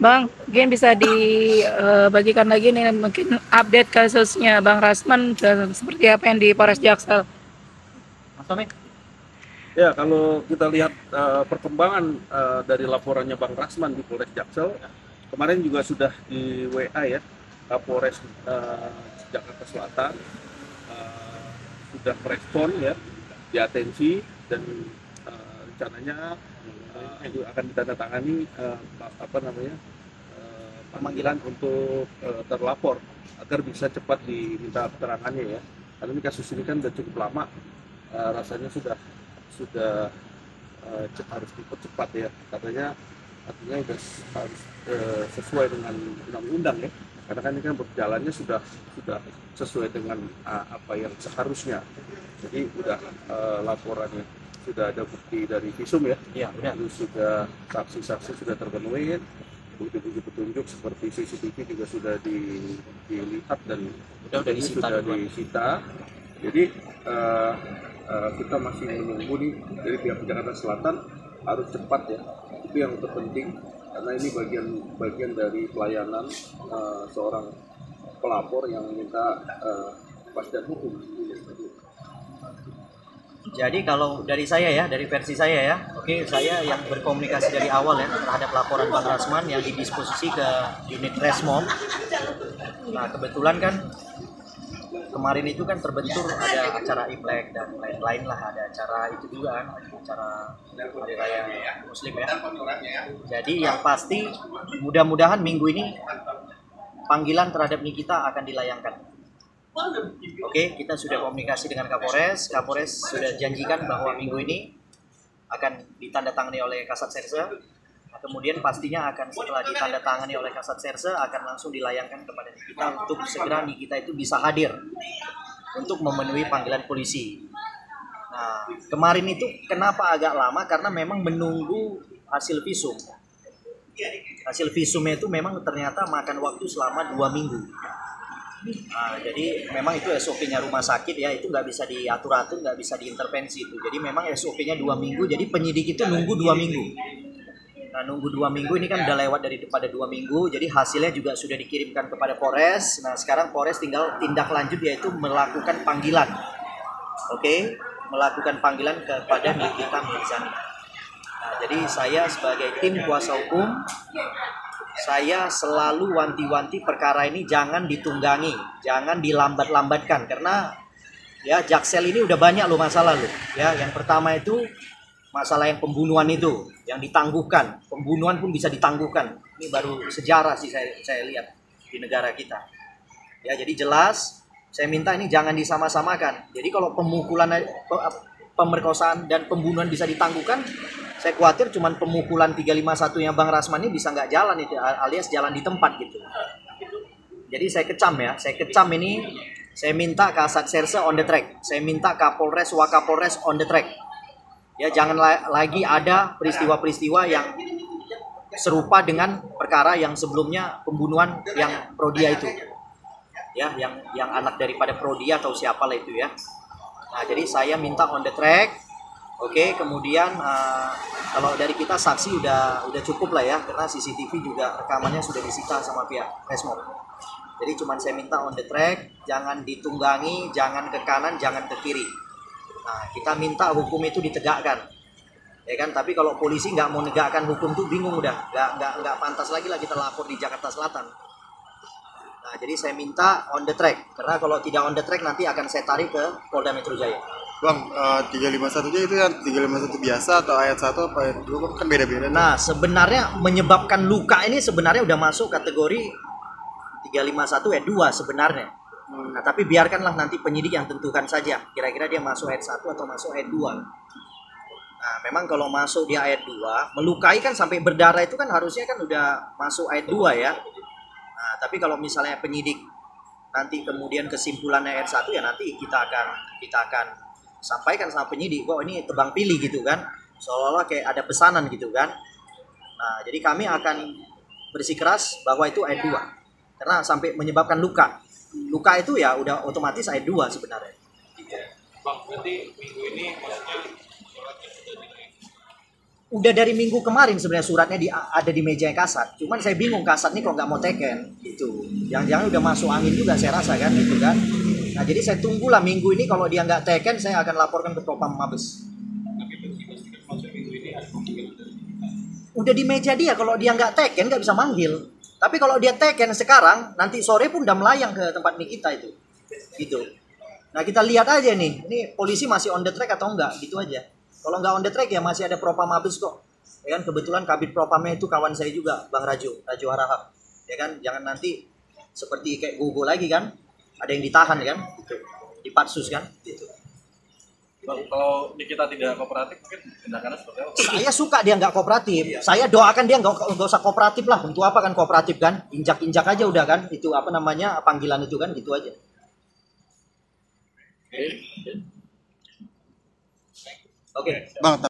Bang, mungkin bisa dibagikan lagi nih mungkin update kasusnya Bang Rasman dan seperti apa yang di Polres Jaksel. Mas Tommy? Ya, kalau kita lihat perkembangan dari laporannya Bang Rasman di Polres Jaksel, kemarin juga sudah di WA ya, Kapolres Jakarta Selatan eh, sudah merespon ya, diatensi dan rencananya itu akan ditandatangani apa namanya pemanggilan untuk terlapor agar bisa cepat diminta keterangannya ya. Karena ini kasus ini kan sudah cukup lama, rasanya sudah harus dipercepat ya, katanya artinya harus sesuai dengan undang-undang ya, karena kan ini kan berjalannya sudah sesuai dengan apa yang seharusnya. Jadi udah laporannya sudah ada bukti dari visum ya, Iya, udah. lalu sudah saksi-saksi sudah terpenuhi, bukti-bukti petunjuk seperti CCTV juga sudah dilihat dan Udah ini disita sudah duluan. disita. Jadi kita masih menunggu nih dari pihak Jakarta Selatan harus cepat ya, itu yang terpenting karena ini bagian dari pelayanan seorang pelapor yang minta kepastian hukum. Jadi kalau dari saya ya, dari versi saya ya, oke, saya yang berkomunikasi dari awal ya terhadap laporan Bang Rasman yang didisposisi ke unit Resmob. Nah, kebetulan kan kemarin itu kan terbentur ada acara Imlek dan lain-lain lah, ada acara itu juga kan, acara hari raya Muslim ya. Jadi yang pasti mudah-mudahan minggu ini panggilan terhadap Nikita akan dilayangkan. Oke, kita sudah komunikasi dengan Kapolres. Kapolres sudah janjikan bahwa minggu ini akan ditandatangani oleh Kasat Serse. Nah, kemudian pastinya akan setelah ditandatangani oleh Kasat Serse akan langsung dilayangkan kepada Nikita untuk segera Nikita itu bisa hadir untuk memenuhi panggilan polisi. Nah, kemarin itu kenapa agak lama? Karena memang menunggu hasil visum. Hasil visumnya itu memang ternyata makan waktu selama 2 minggu. Nah, jadi memang itu SOP-nya rumah sakit ya, itu nggak bisa diatur-atur, nggak bisa diintervensi itu. Jadi memang SOP-nya 2 minggu, jadi penyidik itu nunggu 2 minggu. Nah, nunggu 2 minggu ini kan udah lewat daripada 2 minggu, jadi hasilnya juga sudah dikirimkan kepada Polres. Nah, sekarang Polres tinggal tindak lanjut yaitu melakukan panggilan. Oke, melakukan panggilan kepada Nikita Mirzani. Nah, jadi saya sebagai tim kuasa hukum, saya selalu wanti-wanti perkara ini jangan ditunggangi, jangan dilambat-lambatkan karena ya Jaksel ini udah banyak loh masalah loh. Ya, yang pertama itu masalah yang pembunuhan itu yang ditangguhkan, pembunuhan pun bisa ditangguhkan. Ini baru sejarah sih saya lihat di negara kita. Ya, jadi jelas saya minta ini jangan disama-samakan. Jadi kalau pemerkosaan dan pembunuhan bisa ditangguhkan, saya khawatir cuman pemukulan 351 yang Bang Rasman ini bisa nggak jalan itu, alias jalan di tempat gitu. Jadi saya kecam ini, saya minta Kasat Serse on the track, saya minta Kapolres, Wakapolres on the track. Ya, jangan lagi ada peristiwa-peristiwa yang serupa dengan perkara yang sebelumnya pembunuhan yang Prodia itu. Ya, yang anak daripada Prodia atau siapalah itu ya. Nah, jadi saya minta on the track. Oke, kemudian kalau dari kita saksi udah cukup lah ya, karena CCTV juga rekamannya sudah disita sama pihak Resmob. Jadi cuman saya minta on the track, jangan ditunggangi, jangan ke kanan, jangan ke kiri. Nah, kita minta hukum itu ditegakkan, ya kan? Tapi kalau polisi nggak mau negakkan hukum tuh bingung udah, nggak pantas lagi lah kita lapor di Jakarta Selatan. Nah, jadi saya minta on the track, karena kalau tidak on the track nanti akan saya tarik ke Polda Metro Jaya. Bang, 351-nya itu yang 351 biasa atau ayat 1 apa ayat 2 kan beda-beda. Nah, sebenarnya menyebabkan luka ini sebenarnya udah masuk kategori 351 ayat 2 sebenarnya. Nah, tapi biarkanlah nanti penyidik yang tentukan saja. Kira-kira dia masuk ayat 1 atau masuk ayat 2. Nah, memang kalau masuk di ayat 2, melukai kan sampai berdarah itu kan harusnya kan udah masuk ayat 2 ya. Nah, tapi kalau misalnya penyidik nanti kemudian kesimpulannya ayat 1 ya nanti kita akan sampaikan sama penyidik, kok ini tebang pilih gitu kan, seolah-olah kayak ada pesanan gitu kan. Nah, jadi kami akan bersikeras bahwa itu ayat 2 karena sampai menyebabkan luka itu ya udah otomatis ayat 2 sebenarnya gitu. Bang, berarti minggu ini maksudnya suratnya sudah udah dari minggu kemarin sebenarnya suratnya ada di meja Kasat. Cuman saya bingung Kasat nih kok nggak mau teken gitu. Jangan-jangan udah masuk angin juga saya rasa kan gitu kan. Nah jadi saya tunggulah minggu ini kalau dia nggak teken saya akan laporkan ke Propam Mabes. Udah di meja dia, kalau dia nggak teken nggak bisa manggil. Tapi kalau dia teken sekarang, nanti sore pun udah melayang ke tempat Nikita itu. Gitu. Nah kita lihat aja nih, ini polisi masih on the track atau enggak, gitu aja. Kalau nggak on the track ya masih ada Propam Mabes kok. Ya kan, kebetulan Kabid Propamnya itu kawan saya juga, Bang Rajo Harahap. Ya kan, jangan nanti seperti kayak Gogo lagi kan, ada yang ditahan kan, gitu. Di Patsus kan, gitu. Bang, kalau Nikita tidak kooperatif, mungkin tindakannya seperti apa? Saya suka dia nggak kooperatif. Saya doakan dia nggak usah kooperatif lah. Untuk apa kan kooperatif kan? Injak-injak aja udah kan. Itu apa namanya panggilan itu kan, gitu aja. Oke. Bang,